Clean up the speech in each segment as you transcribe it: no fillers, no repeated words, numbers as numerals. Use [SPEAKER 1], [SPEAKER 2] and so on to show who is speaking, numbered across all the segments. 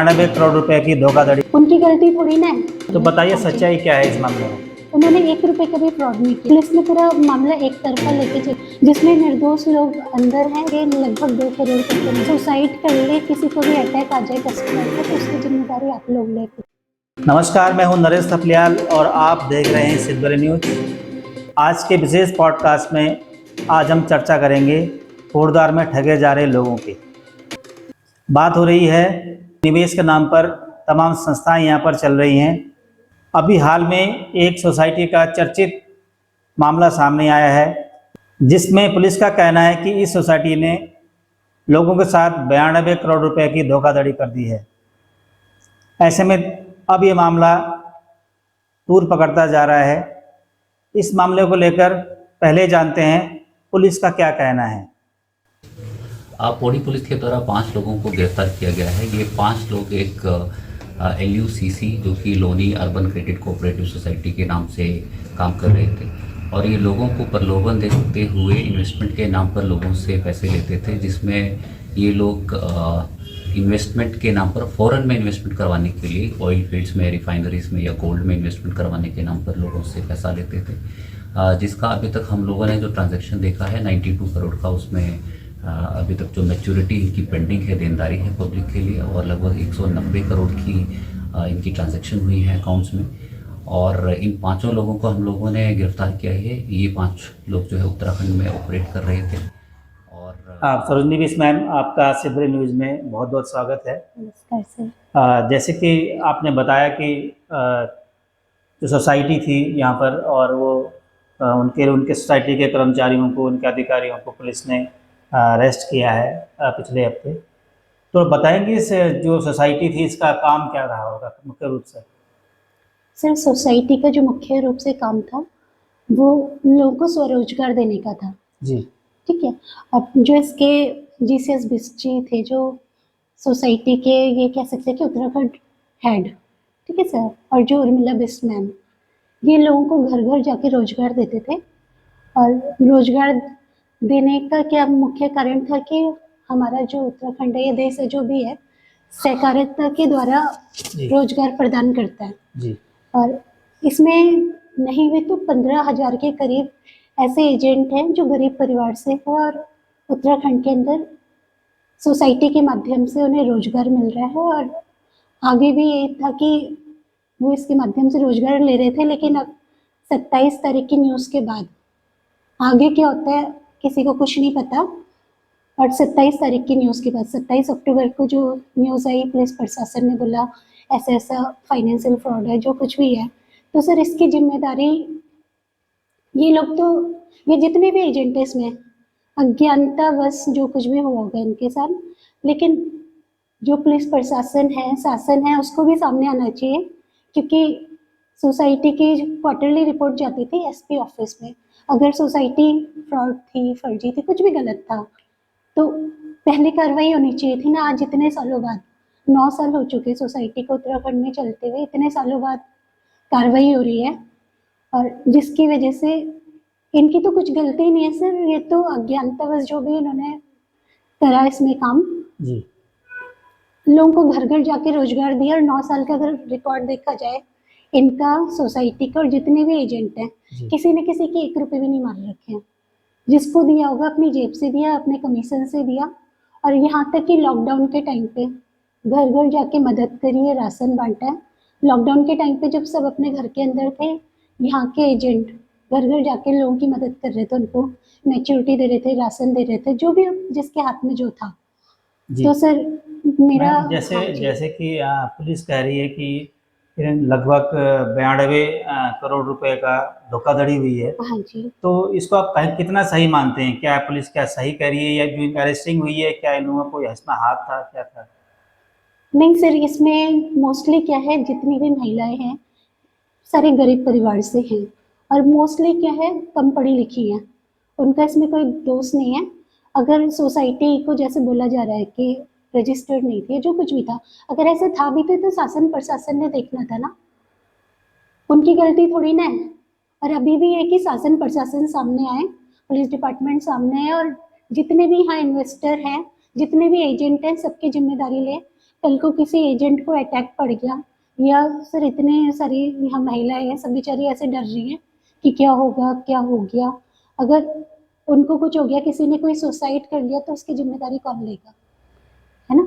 [SPEAKER 1] 92 करोड़ रुपए की धोखाधड़ी।
[SPEAKER 2] उनकी गलती थोड़ी ना है।
[SPEAKER 1] तो बताइए सच्चाई क्या है इस मामले में?
[SPEAKER 2] उन्होंने 1 रुपए का भी फ्रॉड नहीं किया। पुलिस ने पूरा मामला एक तरफा लेके चल, जिसमें निर्दोष लोग अंदर हैं। ये लगभग 2 करोड़ तक सुसाइड कर ले, किसी को भी अटैक आ जाए कस्टमर को, तो उसकी जिम्मेदारी आप लोग ले।
[SPEAKER 1] नमस्कार, मैं हूं नरेश थपलियाल और आप देख रहे हैं सिद्धबरी न्यूज। आज के विशेष पॉडकास्ट में आज हम चर्चा करेंगे कोटद्वार में ठगे जा रहे लोगों की। बात हो रही है निवेश के नाम पर तमाम संस्थाएं यहां पर चल रही हैं। अभी हाल में एक सोसाइटी का चर्चित मामला सामने आया है, जिसमें पुलिस का कहना है कि इस सोसाइटी ने लोगों के साथ 92 करोड़ रुपए की धोखाधड़ी कर दी है। ऐसे में अब ये मामला तूर पकड़ता जा रहा है। इस मामले को लेकर पहले जानते हैं पुलिस का क्या कहना है।
[SPEAKER 3] पौड़ी पुलिस के द्वारा 5 लोगों को गिरफ्तार किया गया है। ये 5 लोग एक LUCC जो कि Loni urban credit cooperative society के नाम से काम कर रहे थे, और ये लोगों को प्रलोभन देते हुए इन्वेस्टमेंट के नाम पर लोगों से पैसे लेते थे, जिसमें ये लोग इन्वेस्टमेंट के नाम पर फॉरेन में इन्वेस्टमेंट करवाने के लिए ऑयल फील्ड्स में, रिफाइनरीज में या गोल्ड में इन्वेस्टमेंट करवाने के नाम पर लोगों से पैसा लेते थे, जिसका अभी तक हम लोगों ने जो ट्रांजैक्शन देखा है 92 करोड़ का, उसमें अभी तक जो मैच्योरिटी इनकी पेंडिंग है, देनदारी है पब्लिक के लिए, और लगभग 190 करोड़ की इनकी ट्रांजैक्शन हुई है अकाउंट्स में। और इन 5 लोगों को हम लोगों ने गिरफ्तार किया है। ये 5 लोग जो है उत्तराखंड में ऑपरेट कर रहे थे। और
[SPEAKER 1] आप सरोजनी बिस मैम, आपका सिद्धबरी न्यूज़ में बहुत बहुत स्वागत है।
[SPEAKER 2] नमस्कार सर।
[SPEAKER 1] जैसे कि आपने बताया कि जो सोसाइटी थी यहाँ पर, और वो उनके सोसाइटी के कर्मचारियों को, उनके अधिकारियों को पुलिस ने अरेस्ट किया है पिछले हफ्ते। तो बताएंगे इस जो सोसाइटी थी इसका काम क्या रहा होगा मुख्य रूप से?
[SPEAKER 2] सर, सोसाइटी का जो मुख्य रूप से काम था वो लोगों को स्वरोजगार देने का था।
[SPEAKER 1] जी,
[SPEAKER 2] ठीक है। अब जो इसके GCS बिस्ट जी थे, जो सोसाइटी के, ये कह सकते हैं कि उत्तराखंड हेड, ठीक है सर, और जो उर्मिला बिस्ट मैम, ये लोगों को घर घर जाके रोजगार देते थे। और रोजगार देने का क्या मुख्य कारण था कि हमारा जो उत्तराखंड है, ये देश है, जो भी है, सहकारिता के द्वारा
[SPEAKER 1] जी,
[SPEAKER 2] रोजगार प्रदान करता है।
[SPEAKER 1] जी,
[SPEAKER 2] और इसमें नहीं भी तो 15,000 के करीब ऐसे एजेंट हैं जो गरीब परिवार से हैं, और उत्तराखंड के अंदर सोसाइटी के माध्यम से उन्हें रोजगार मिल रहा है। और आगे भी यही था कि वो इसके माध्यम से रोजगार ले रहे थे, लेकिन अब 27 तारीख की न्यूज़ के बाद आगे क्या होता है किसी को कुछ नहीं पता। और 27 तारीख की न्यूज़ के बाद 27 अक्टूबर को जो न्यूज़ आई, पुलिस प्रशासन ने बोला ऐसा ऐसा फाइनेंशियल फ्रॉड है, जो कुछ भी है, तो सर इसकी जिम्मेदारी ये लोग, तो ये जितने भी एजेंट है इसमें अज्ञानतावश जो कुछ भी हुआ होगा इनके साथ, लेकिन जो पुलिस प्रशासन है, शासन है, उसको भी सामने आना चाहिए। क्योंकि सोसाइटी की क्वार्टरली रिपोर्ट जाती थी SP ऑफिस में। अगर सोसाइटी फ्रॉड थी, फर्जी थी, कुछ भी गलत था, तो पहले कार्रवाई होनी चाहिए थी ना। आज इतने सालों बाद, 9 साल हो चुके सोसाइटी को उत्तराखंड में चलते हुए, इतने सालों बाद कार्रवाई हो रही है, और जिसकी वजह से इनकी तो कुछ गलती नहीं है सर, ये तो अज्ञानतावश जो भी इन्होंने करा इसमें काम,
[SPEAKER 1] जी,
[SPEAKER 2] लोगों को घर घर जाके रोजगार दिया। और 9 साल का अगर रिकॉर्ड देखा जाए इनका, सोसाइटी का, और जितने भी एजेंट हैं,
[SPEAKER 1] जी,
[SPEAKER 2] किसी न किसी के 1 रुपए भी नहीं मार रखे हैं। जिसको दिया होगा अपनी जेब से दिया, अपने कमीशन से दिया। और यहाँ तक कि लॉकडाउन के टाइम पे घर घर जाके मदद करी है, राशन बांटा है। लॉकडाउन के टाइम पे जब सब अपने घर के अंदर थे, यहाँ के एजेंट घर घर जाके लोगों की मदद कर रहे थे, उनको मैच्योरिटी दे रहे थे, राशन दे रहे थे, जो भी जिसके हाथ में जो था।
[SPEAKER 1] जी।
[SPEAKER 2] तो सर मेरा,
[SPEAKER 1] मैम, जैसे
[SPEAKER 2] हाँ जी,
[SPEAKER 1] जैसे कि पुलिस कह रही है कि लगभग 92 करोड़ रुपए का धोखाधड़ी हुई है।
[SPEAKER 2] हाँ जी।
[SPEAKER 1] तो इसको आप कितना सही मानते हैं? क्या पुलिस क्या सही कह रही है, या जो अरेस्टिंग हुई है, क्या इन लोगों को इसमें हाथ था, क्या था?
[SPEAKER 2] नहीं सर, इसमें मोस्टली क्या है, जितनी भी महिलाएं हैं सारे गरीब परिवार से हैं, और मोस्टली क्या है, कम पढ़ी लिखी हैं, उनका इसमें कोई दोष नहीं है। अगर सोसाइटी को जैसे बोला जा रहा है कि रजिस्टर्ड नहीं थी, जो कुछ भी था, अगर ऐसे था भी तो शासन प्रशासन ने देखना था ना, उनकी गलती थोड़ी ना है। और अभी भी है कि शासन प्रशासन सामने आए, पुलिस डिपार्टमेंट सामने आए, और जितने भी यहाँ इन्वेस्टर हैं, जितने भी एजेंट हैं, सबकी जिम्मेदारी ले। कल को किसी एजेंट को अटैक पड़ गया, या सर इतने सारी यहाँ महिलाएं हैं, सब बेचारी ऐसे डर रही हैं कि क्या होगा, क्या हो गया, अगर उनको कुछ हो गया, किसी ने कोई सुसाइड कर लिया तो उसकी जिम्मेदारी कौन लेगा, है ना।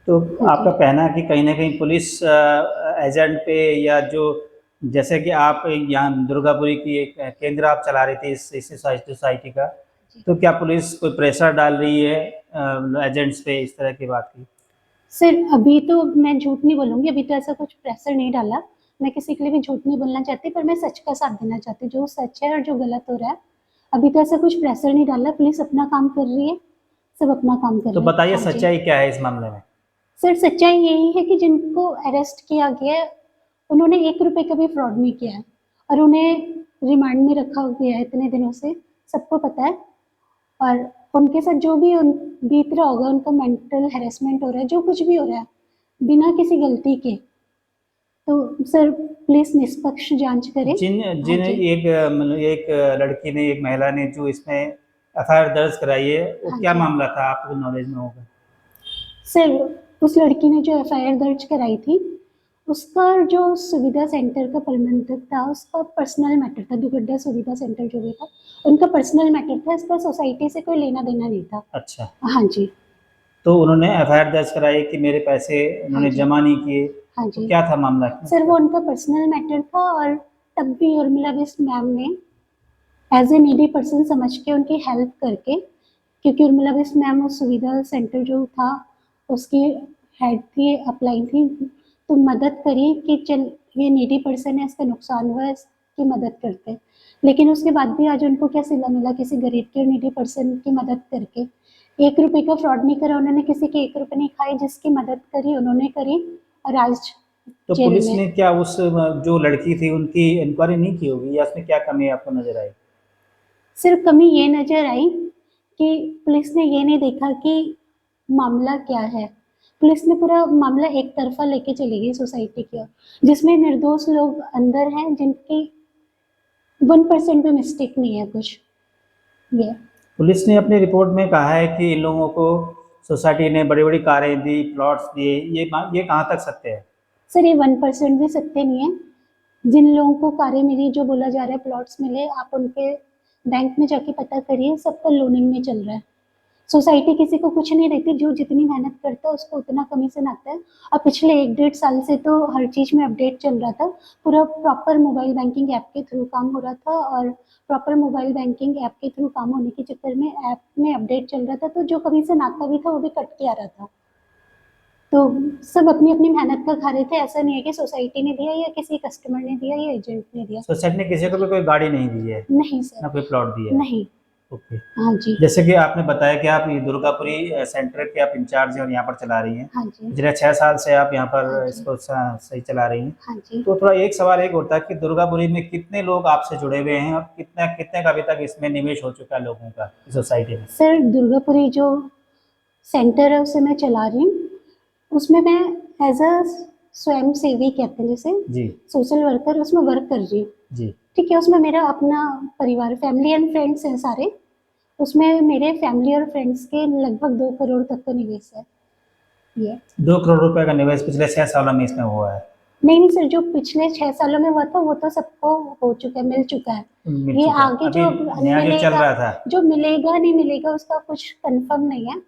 [SPEAKER 1] तो
[SPEAKER 2] हाँ
[SPEAKER 1] आपका
[SPEAKER 2] जी।
[SPEAKER 1] कहना है कि कहीं ना कहीं पुलिस एजेंट पे, या जो जैसे कि आप यहाँ दुर्गापुरी की एक केंद्र आप चला रही थी इस सोसाइटी का,
[SPEAKER 2] जी।
[SPEAKER 1] तो क्या पुलिस कोई प्रेशर डाल रही है एजेंट्स पे इस तरह की बात की?
[SPEAKER 2] सर अभी तो मैं झूठ नहीं बोलूँगी, अभी तो ऐसा कुछ प्रेशर नहीं डाला। मैं किसी के लिए भी झूठ नहीं बोलना चाहती, पर मैं सच का साथ देना चाहती हूँ, जो सच है और जो गलत हो रहा है। अभी तो ऐसा कुछ प्रेशर नहीं डाला, पुलिस अपना काम कर रही है, सब अपना काम कर
[SPEAKER 1] तो
[SPEAKER 2] रहे हैं।
[SPEAKER 1] बताइए
[SPEAKER 2] हाँ जी।
[SPEAKER 1] सच्चाई क्या है इस मामले में?
[SPEAKER 2] सर सच्चाई यही है कि जिनको अरेस्ट किया गया है, उन्होंने 1 रुपए का भी फ्रॉड नहीं किया है, और उन्हें रिमांड में रखा गया है इतने दिनों से, सबको पता है। और उनके साथ जो भी बीत रहा होगा, उनका मेंटल हैरेसमेंट हो रहा है, जो कुछ भी हो रहा है बिना किसी गलती के, तो सर पुलिस निष्पक्ष जांच करे।
[SPEAKER 1] जिन
[SPEAKER 2] हाँ
[SPEAKER 1] जिन
[SPEAKER 2] जी।
[SPEAKER 1] मतलब एक लड़की ने, एक महिला ने जो इसमें एफआईआर दर्ज कराई है, वो
[SPEAKER 2] हाँ
[SPEAKER 1] क्या
[SPEAKER 2] जी।
[SPEAKER 1] मामला था, आपको नॉलेज में होगा?
[SPEAKER 2] सर उस लड़की ने जो एफआईआर दर्ज कराई थी, उसका जो सुविधा सेंटर का प्रबंधक था, उसका पर्सनल मैटर था। दुगड्डा सुविधा सेंटर जो भी था, उनका पर्सनल मैटर था, इसका सोसाइटी से कोई लेना देना नहीं था।
[SPEAKER 1] अच्छा,
[SPEAKER 2] हाँ जी।
[SPEAKER 1] तो उन्होंने एफआईआर दर्ज कराई कि मेरे पैसे
[SPEAKER 2] हाँ
[SPEAKER 1] उन्होंने
[SPEAKER 2] जी।
[SPEAKER 1] जमा नहीं किए,
[SPEAKER 2] हाँ
[SPEAKER 1] तो
[SPEAKER 2] जी।
[SPEAKER 1] क्या था मामला
[SPEAKER 2] सर वो
[SPEAKER 1] उसका?
[SPEAKER 2] उनका पर्सनल मैटर था, और तब भी उर्मिला बिष्ट मैम ने एज ए नीडी पर्सन समझ के उनकी हेल्प करके, क्योंकि उर्मिला बिष्ट मैम उस सुविधा सेंटर जो था उसकी हेड थी, अपलाइन थी, तो मदद करी कि चल ये नीडी पर्सन है, इसका नुकसान हुआ है, इसकी मदद करते हैं। लेकिन उसके बाद भी आज उनको क्या सिला मिला किसी गरीब के और नीडी पर्सन की मदद करके? 1 रुपए का फ्रॉड नहीं करा उन्होंने, किसी के 1 रुपए नहीं खाए, जिसकी मदद करी उन्होंने करी, और आज
[SPEAKER 1] तो
[SPEAKER 2] जेल
[SPEAKER 1] पुलिस
[SPEAKER 2] में।
[SPEAKER 1] ने क्या उस जो लड़की थी उनकी इंक्वायरी नहीं की होगी, या उसमें क्या कमी आपको नजर आई?
[SPEAKER 2] सिर्फ कमी ये नजर आई कि पुलिस ने ये नहीं देखा कि मामला क्या है। पुलिस ने पूरा मामला एक तरफा लेके चली गई सोसाइटी की ओर, जिसमें निर्दोष लोग अंदर हैं, जिनकी 1% भी मिस्टेक नहीं है कुछ। ये
[SPEAKER 1] पुलिस ने अपनी रिपोर्ट में कहा है कि इन लोगों को सोसाइटी ने बड़ी बड़ी कारें दी, प्लॉट्स दिए, ये कहाँ तक सत्य है?
[SPEAKER 2] सर ये 1% भी सत्य नहीं है। जिन लोगों को कारें मिली, जो बोला जा रहा है प्लॉट्स मिले, आप उनके बैंक में जाके पता करिए, सबका लोनिंग में चल रहा है। सोसाइटी किसी को कुछ नहीं देती, जो जितनी मेहनत करता है उसको उतना कमीशन आता है। और पिछले 1-1.5 साल से तो हर चीज़ में अपडेट चल रहा था, पूरा प्रॉपर मोबाइल बैंकिंग ऐप के थ्रू काम हो रहा था, और प्रॉपर मोबाइल बैंकिंग ऐप के थ्रू काम होने के चक्कर में ऐप में अपडेट चल रहा था, तो जो कमीशन आता भी था वो भी कट के आ रहा था। तो सब अपनी अपनी मेहनत का खा रहे थे, ऐसा नहीं है कि सोसाइटी ने दिया या किसी कस्टमर ने दिया या एजेंट ने दिया।
[SPEAKER 1] सोसाइटी ने किसी को भी कोई गाड़ी नहीं दी है,
[SPEAKER 2] नहीं सर,
[SPEAKER 1] ना कोई प्लॉट दिया है?
[SPEAKER 2] नहीं।
[SPEAKER 1] ओके।
[SPEAKER 2] हाँ जी।
[SPEAKER 1] जैसे कि आपने बताया कि आप ये दुर्गापुरी सेंटर के आप इंचार्ज हैं और यहाँ पर चला रही हैं,
[SPEAKER 2] हाँ जी।
[SPEAKER 1] पिछले 6 साल से आप यहाँ
[SPEAKER 2] हाँ
[SPEAKER 1] पर
[SPEAKER 2] जी।
[SPEAKER 1] इसको सही चला रही हैं।
[SPEAKER 2] हाँ जी।
[SPEAKER 1] तो थोड़ा एक सवाल एक होता है कि दुर्गापुरी में कितने लोग आपसे जुड़े हुए हैं, और कितना कितने का अभी तक इसमें निवेश हो चुका है लोगों का इस सोसाइटी में?
[SPEAKER 2] सर दुर्गापुरी जो सेंटर है उसे मैं चला रही हूँ, उसमें मैं एज अ स्वयं सेवी कहते हैं जैसे,
[SPEAKER 1] जी
[SPEAKER 2] सोशल वर्कर, उसमें वर्क कर रही हूँ।
[SPEAKER 1] जी।
[SPEAKER 2] ठीक है, उसमें मेरा अपना परिवार, फैमिली एंड फ्रेंड्स हैं सारे। उसमें मेरे फैमिली और फ्रेंड्स के लगभग 2 करोड़ तक का निवेश है ये।
[SPEAKER 1] 2 करोड़ रुपए का निवेश पिछले 6 सालों में इसमें हुआ है?
[SPEAKER 2] नहीं नहीं सर, जो पिछले 6 सालों में हुआ था वो तो सबको हो चुका है, मिल चुका है।
[SPEAKER 1] मिल
[SPEAKER 2] ये
[SPEAKER 1] चुका है।
[SPEAKER 2] आगे
[SPEAKER 1] अभी
[SPEAKER 2] जो
[SPEAKER 1] नया जो चल
[SPEAKER 2] मिलेगा,
[SPEAKER 1] रहा था,
[SPEAKER 2] जो मिलेगा नहीं मिलेगा उसका कुछ कंफर्म नहीं है,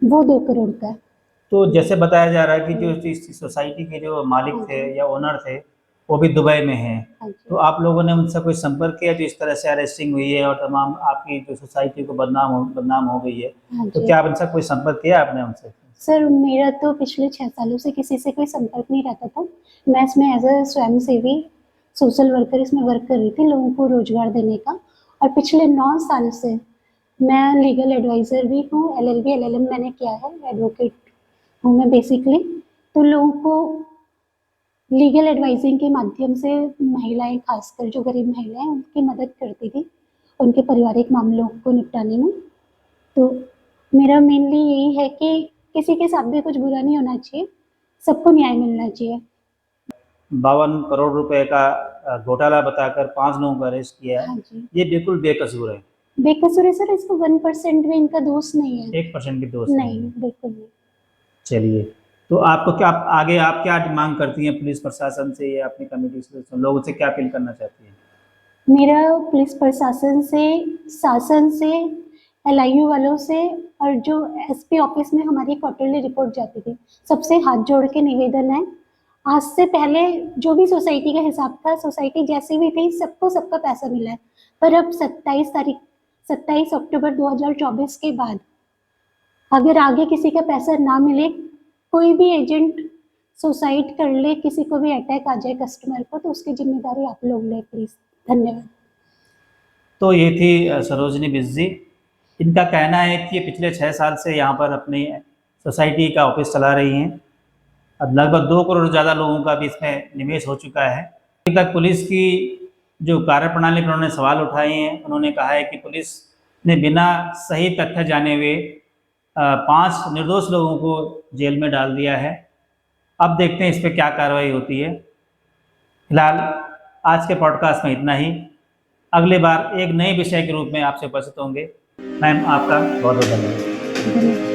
[SPEAKER 2] वो 2 करोड़ का है।
[SPEAKER 1] तो जैसे बताया जा रहा है कि जो इस सोसाइटी के जो मालिक
[SPEAKER 2] हाँ
[SPEAKER 1] थे
[SPEAKER 2] जी।
[SPEAKER 1] या ओनर थे, वो भी दुबई में हैं।
[SPEAKER 2] हाँ
[SPEAKER 1] तो
[SPEAKER 2] जी।
[SPEAKER 1] आप लोगों ने उनसे कोई संपर्क किया जो इस तरह से अरेस्टिंग हुई है और तमाम आपकी जो सोसाइटी को बदनाम हो गई है?
[SPEAKER 2] हाँ
[SPEAKER 1] तो
[SPEAKER 2] जी।
[SPEAKER 1] क्या आप उनसे कोई संपर्क किया आपने उनसे?
[SPEAKER 2] सर मेरा तो पिछले 6 सालों से किसी से कोई संपर्क नहीं रहता था। मैं इसमें एज अ स्वयं सेवी सोशल वर्कर इसमें वर्क कर रही थी, लोगों को रोजगार देने का। और पिछले 9 साल से मैं लीगल एडवाइज़र भी हूँ, एलएलबी एलएलएम मैंने किया है, एडवोकेट हूँ मैं बेसिकली। तो लोगों को लीगल एडवाइजिंग के माध्यम से, महिलाएं खासकर जो गरीब महिलाएं, उनकी मदद करती थी उनके पारिवारिक मामलों को निपटाने में। तो मेरा मेनली यही है कि किसी के साथ भी कुछ बुरा नहीं होना चाहिए, सबको न्याय मिलना चाहिए।
[SPEAKER 1] 52 करोड़ रुपए का घोटाला बताकर 5 लोगों को अरेस्ट किया है।
[SPEAKER 2] हाँ जी।
[SPEAKER 1] ये बिल्कुल बेकसूर है,
[SPEAKER 2] बेकसूर है सर, इसको 1% भी इनका दोष नहीं है।
[SPEAKER 1] 1% भी दोष नहीं
[SPEAKER 2] नहीं,
[SPEAKER 1] है।
[SPEAKER 2] बिल्कुल नहीं।
[SPEAKER 1] चलिए, तो आपको क्या आगे आप क्या मांग करती हैं पुलिस प्रशासन से या अपनी कमेटी से, लोगों से क्या अपील करना चाहती हैं?
[SPEAKER 2] मेरा पुलिस प्रशासन से, शासन से, एलआईयू वालों से और जो एसपी ऑफिस में हमारी क्वार्टरली रिपोर्ट जाती थी, सबसे हाथ जोड़ के निवेदन है, आज से पहले जो भी सोसाइटी का हिसाब था, सोसाइटी जैसी भी थी, सबको सबका पैसा मिला है। पर अब 27 अक्टूबर 2024 के बाद अगर आगे किसी का पैसा ना मिले, कोई भी एजेंट सुसाइड कर ले, किसी को भी अटैक आ जाए कस्टमर को, तो उसकी जिम्मेदारी आप लोग लें प्लीज। धन्यवाद।
[SPEAKER 1] तो ये थी सरोजनी बिस जी। इनका कहना है कि ये पिछले 6 साल से यहाँ पर अपनी सोसाइटी का ऑफिस चला रही हैं। अब लगभग 2 करोड़ ज़्यादा लोगों का भी इसमें निवेश हो चुका है। अभी तक पुलिस की जो कार्यप्रणाली पर उन्होंने सवाल उठाए हैं, उन्होंने कहा है कि पुलिस ने बिना सही तथ्य जाने हुए 5 निर्दोष लोगों को जेल में डाल दिया है। अब देखते हैं इस पर क्या कार्रवाई होती है। फिलहाल आज के पॉडकास्ट में इतना ही। अगले बार एक नए विषय के रूप में आपसे उपस्थित होंगे। मैम, आपका बहुत बहुत धन्यवाद।
[SPEAKER 2] धन्यवाद।